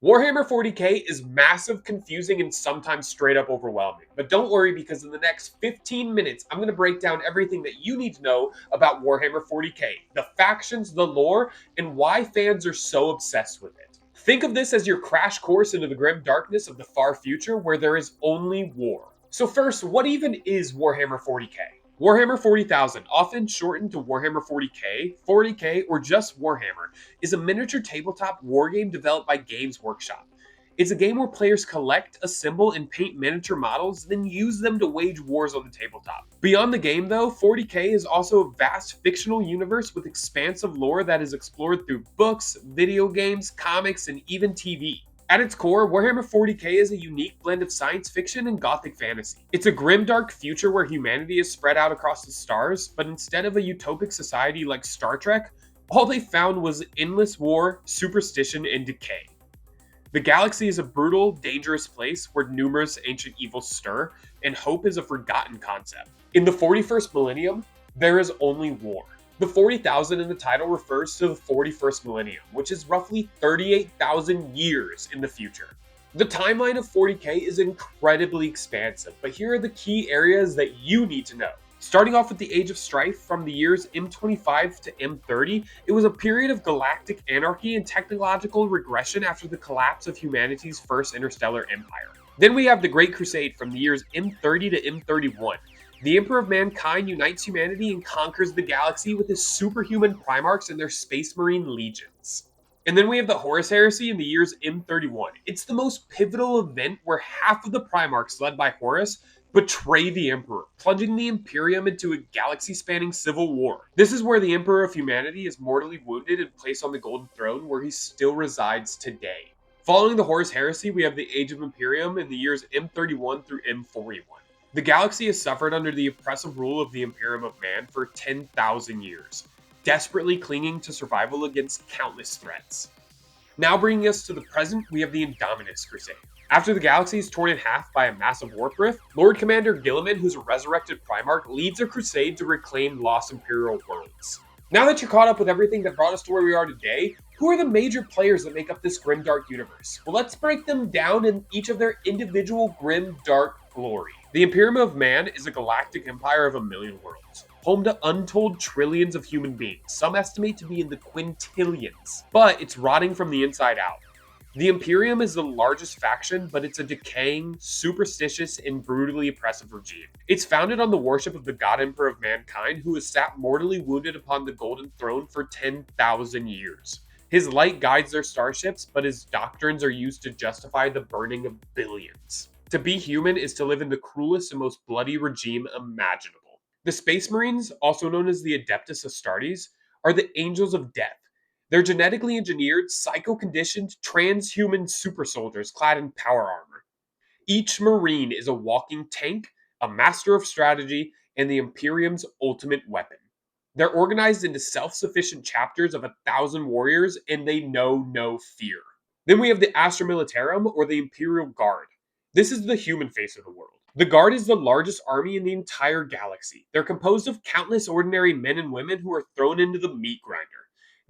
Warhammer 40k is massive, confusing, and sometimes straight up overwhelming. But don't worry, because in the next 15 minutes, I'm going to break down everything that you need to know about Warhammer 40k, the factions, the lore, and why fans are so obsessed with it. Think of this as your crash course into the grim darkness of the far future where there is only war. So first, what even is Warhammer 40k? Warhammer 40,000, often shortened to Warhammer 40k, 40k, or just Warhammer, is a miniature tabletop wargame developed by Games Workshop. It's a game where players collect, assemble, and paint miniature models, then use them to wage wars on the tabletop. Beyond the game, though, 40k is also a vast fictional universe with expansive lore that is explored through books, video games, comics, and even TV. At its core, Warhammer 40k is a unique blend of science fiction and gothic fantasy. It's a grimdark future where humanity is spread out across the stars, but instead of a utopic society like Star Trek, all they found was endless war, superstition, and decay. The galaxy is a brutal, dangerous place where numerous ancient evils stir, and hope is a forgotten concept. In the 41st millennium, there is only war. The 40,000 in the title refers to the 41st millennium, which is roughly 38,000 years in the future. The timeline of 40k is incredibly expansive, but here are the key areas that you need to know. Starting off with the Age of Strife from the years M25 to M30, it was a period of galactic anarchy and technological regression after the collapse of humanity's first interstellar empire. Then we have the Great Crusade from the years M30 to M31. The Emperor of Mankind unites humanity and conquers the galaxy with his superhuman Primarchs and their Space Marine legions. And then we have the Horus Heresy in the years M31. It's the most pivotal event where half of the Primarchs, led by Horus, betray the Emperor, plunging the Imperium into a galaxy-spanning civil war. This is where the Emperor of Humanity is mortally wounded and placed on the Golden Throne, where he still resides today. Following the Horus Heresy, we have the Age of Imperium in the years M31 through M41. The galaxy has suffered under the oppressive rule of the Imperium of Man for 10,000 years, desperately clinging to survival against countless threats. Now bringing us to the present, we have the Indominus Crusade. After the galaxy is torn in half by a massive warp rift, Lord Commander Guilliman, who's a resurrected Primarch, leads a crusade to reclaim lost Imperial worlds. Now that you're caught up with everything that brought us to where we are today, who are the major players that make up this grimdark universe? Well, let's break them down in each of their individual grimdark glory. The Imperium of Man is a galactic empire of 1,000,000 worlds, home to untold trillions of human beings, some estimate to be in the quintillions, but it's rotting from the inside out. The Imperium is the largest faction, but it's a decaying, superstitious, and brutally oppressive regime. It's founded on the worship of the God Emperor of Mankind, who has sat mortally wounded upon the Golden Throne for 10,000 years. His light guides their starships, but his doctrines are used to justify the burning of billions. To be human is to live in the cruelest and most bloody regime imaginable. The Space Marines, also known as the Adeptus Astartes, are the Angels of Death. They're genetically engineered, psycho-conditioned, transhuman super soldiers clad in power armor. Each Marine is a walking tank, a master of strategy, and the Imperium's ultimate weapon. They're organized into self-sufficient chapters of 1,000 warriors, and they know no fear. Then we have the Astra Militarum, or the Imperial Guard. This is the human face of the world. The Guard is the largest army in the entire galaxy. They're composed of countless ordinary men and women who are thrown into the meat grinder.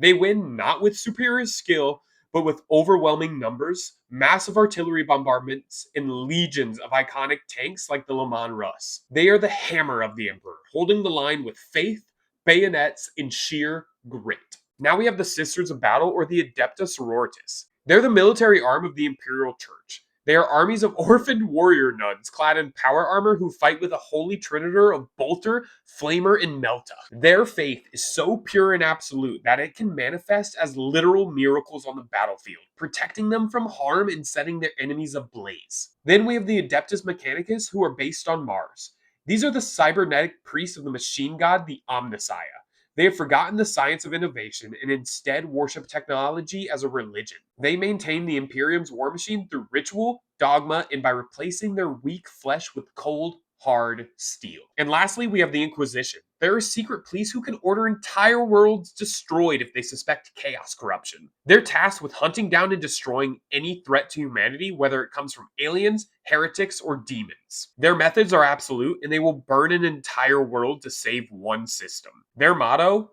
They win not with superior skill, but with overwhelming numbers, massive artillery bombardments, and legions of iconic tanks like the Le Mans Russ. They are the hammer of the Emperor, holding the line with faith, bayonets, and sheer grit. Now we have the Sisters of Battle, or the Adepta Sororitas. They're the military arm of the Imperial Church. They are armies of orphaned warrior nuns clad in power armor who fight with a holy triniter of Bolter, Flamer, and Melta. Their faith is so pure and absolute that it can manifest as literal miracles on the battlefield, protecting them from harm and setting their enemies ablaze. Then we have the Adeptus Mechanicus, who are based on Mars. These are the cybernetic priests of the machine god, the Omnissiah. They have forgotten the science of innovation and instead worship technology as a religion. They maintain the Imperium's war machine through ritual, dogma, and by replacing their weak flesh with cold, hard steel. And lastly, we have the Inquisition. They're a secret police who can order entire worlds destroyed if they suspect chaos corruption. They're tasked with hunting down and destroying any threat to humanity, whether it comes from aliens, heretics, or demons. Their methods are absolute, and they will burn an entire world to save one system. Their motto: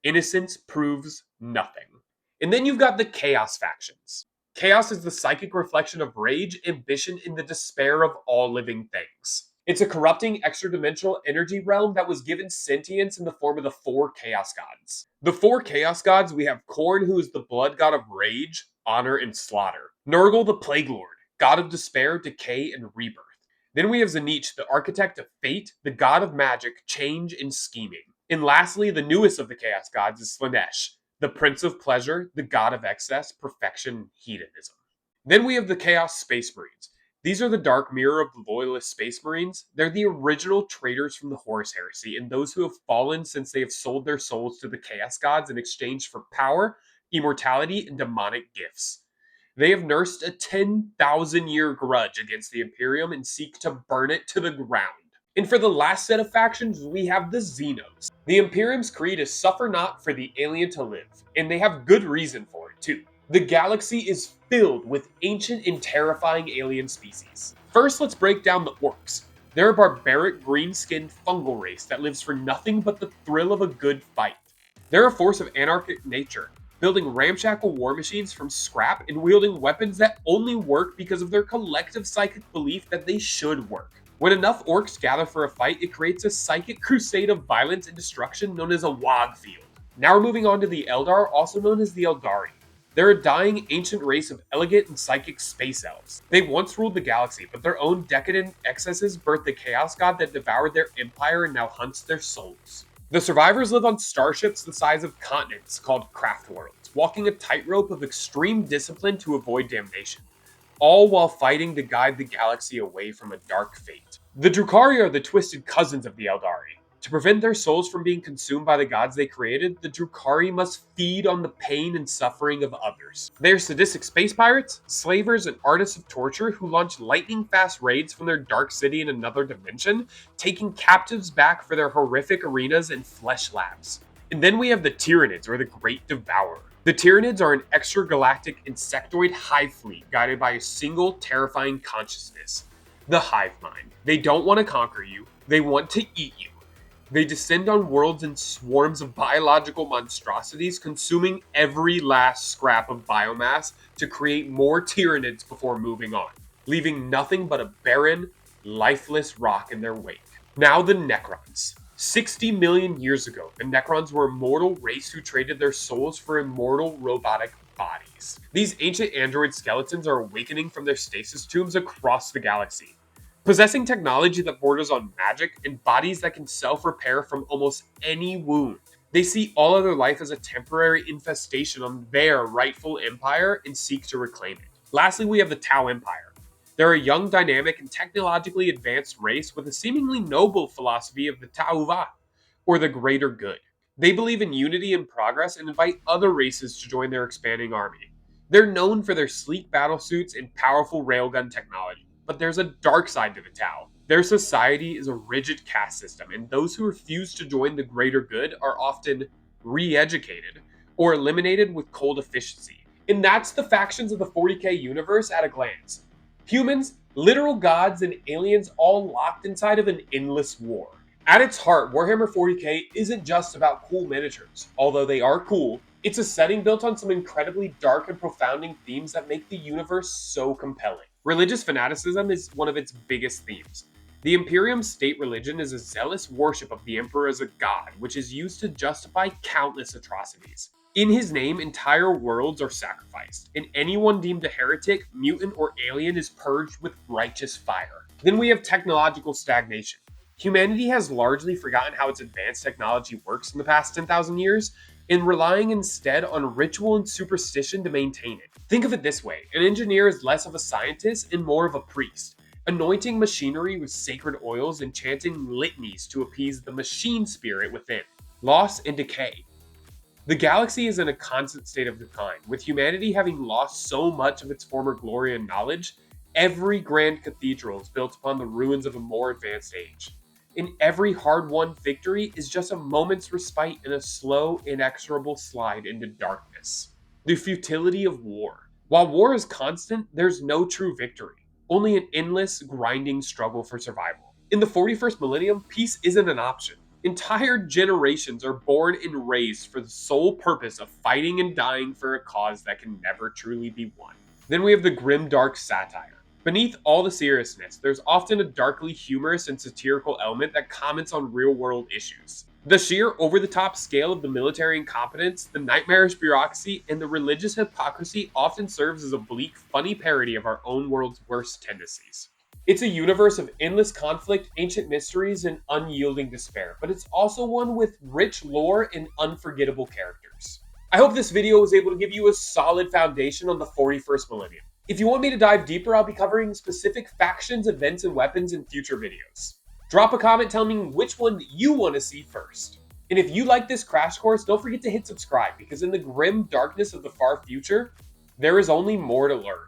innocence proves nothing. And then you've got the Chaos factions. Chaos is the psychic reflection of rage, ambition, and the despair of all living things. It's a corrupting extra-dimensional energy realm that was given sentience in the form of the four Chaos Gods. The four Chaos Gods, we have Khorne, who is the blood god of rage, honor, and slaughter. Nurgle, the Plague Lord, god of despair, decay, and rebirth. Then we have Zenich, the architect of fate, the god of magic, change, and scheming. And lastly, the newest of the Chaos Gods is Slanesh, the prince of pleasure, the god of excess, perfection, and hedonism. Then we have the Chaos Space Marines. These are the dark mirror of the loyalist Space Marines. They're the original traitors from the Horus Heresy and those who have fallen since they have sold their souls to the Chaos Gods in exchange for power, immortality, and demonic gifts. They have nursed a 10,000-year grudge against the Imperium and seek to burn it to the ground. And for the last set of factions, we have the Xenos. The Imperium's creed is suffer not for the alien to live, and they have good reason for it too. The galaxy is filled with ancient and terrifying alien species. First, let's break down the orcs. They're a barbaric green-skinned fungal race that lives for nothing but the thrill of a good fight. They're a force of anarchic nature, building ramshackle war machines from scrap and wielding weapons that only work because of their collective psychic belief that they should work. When enough orcs gather for a fight, it creates a psychic crusade of violence and destruction known as a Wog Field. Now we're moving on to the Eldar, also known as the Eldari. They're a dying ancient race of elegant and psychic space elves. They once ruled the galaxy, but their own decadent excesses birthed the chaos god that devoured their empire and now hunts their souls. The survivors live on starships the size of continents called craft worlds, walking a tightrope of extreme discipline to avoid damnation, all while fighting to guide the galaxy away from a dark fate. The Drukhari are the twisted cousins of the Eldari. To prevent their souls from being consumed by the gods they created, the Drukhari must feed on the pain and suffering of others. They are sadistic space pirates, slavers, and artists of torture who launch lightning-fast raids from their dark city in another dimension, taking captives back for their horrific arenas and flesh labs. And then we have the Tyranids, or the Great Devourer. The Tyranids are an extragalactic insectoid hive fleet guided by a single terrifying consciousness, the hive mind. They don't want to conquer you, they want to eat you. They descend on worlds in swarms of biological monstrosities, consuming every last scrap of biomass to create more Tyranids before moving on, leaving nothing but a barren, lifeless rock in their wake. Now the Necrons. 60 million years ago, the Necrons were a mortal race who traded their souls for immortal robotic bodies. These ancient android skeletons are awakening from their stasis tombs across the galaxy, possessing technology that borders on magic and bodies that can self-repair from almost any wound. They see all other life as a temporary infestation on their rightful empire and seek to reclaim it. Lastly, we have the Tau Empire. They're a young, dynamic, and technologically advanced race with a seemingly noble philosophy of the Ta'uva, or the greater good. They believe in unity and progress and invite other races to join their expanding army. They're known for their sleek battlesuits and powerful railgun technology. But there's a dark side to the Tau. Their society is a rigid caste system, and those who refuse to join the greater good are often re-educated or eliminated with cold efficiency. And that's the factions of the 40k universe at a glance. Humans, literal gods, and aliens all locked inside of an endless war. At its heart, Warhammer 40k isn't just about cool miniatures, although they are cool. It's a setting built on some incredibly dark and profounding themes that make the universe so compelling. Religious fanaticism is one of its biggest themes. The Imperium's state religion is a zealous worship of the Emperor as a god, which is used to justify countless atrocities. In his name, entire worlds are sacrificed, and anyone deemed a heretic, mutant, or alien is purged with righteous fire. Then we have technological stagnation. Humanity has largely forgotten how its advanced technology works in the past 10,000 years, and relying instead on ritual and superstition to maintain it. Think of it this way, an engineer is less of a scientist and more of a priest, anointing machinery with sacred oils and chanting litanies to appease the machine spirit within. Loss and decay. The galaxy is in a constant state of decline, with humanity having lost so much of its former glory and knowledge. Every grand cathedral is built upon the ruins of a more advanced age. And every hard-won victory is just a moment's respite in a slow, inexorable slide into darkness. The futility of war. While war is constant, there's no true victory, only an endless, grinding struggle for survival. In the 41st millennium, peace isn't an option. Entire generations are born and raised for the sole purpose of fighting and dying for a cause that can never truly be won. Then we have the grim dark satire. Beneath all the seriousness, there's often a darkly humorous and satirical element that comments on real world issues. The sheer over the top scale of the military incompetence, the nightmarish bureaucracy, and the religious hypocrisy often serves as a bleak, funny parody of our own world's worst tendencies. It's a universe of endless conflict, ancient mysteries, and unyielding despair, but it's also one with rich lore and unforgettable characters. I hope this video was able to give you a solid foundation on the 41st Millennium. If you want me to dive deeper, I'll be covering specific factions, events, and weapons in future videos. Drop a comment telling me which one you want to see first. And if you like this crash course, don't forget to hit subscribe, because in the grim darkness of the far future, there is only more to learn.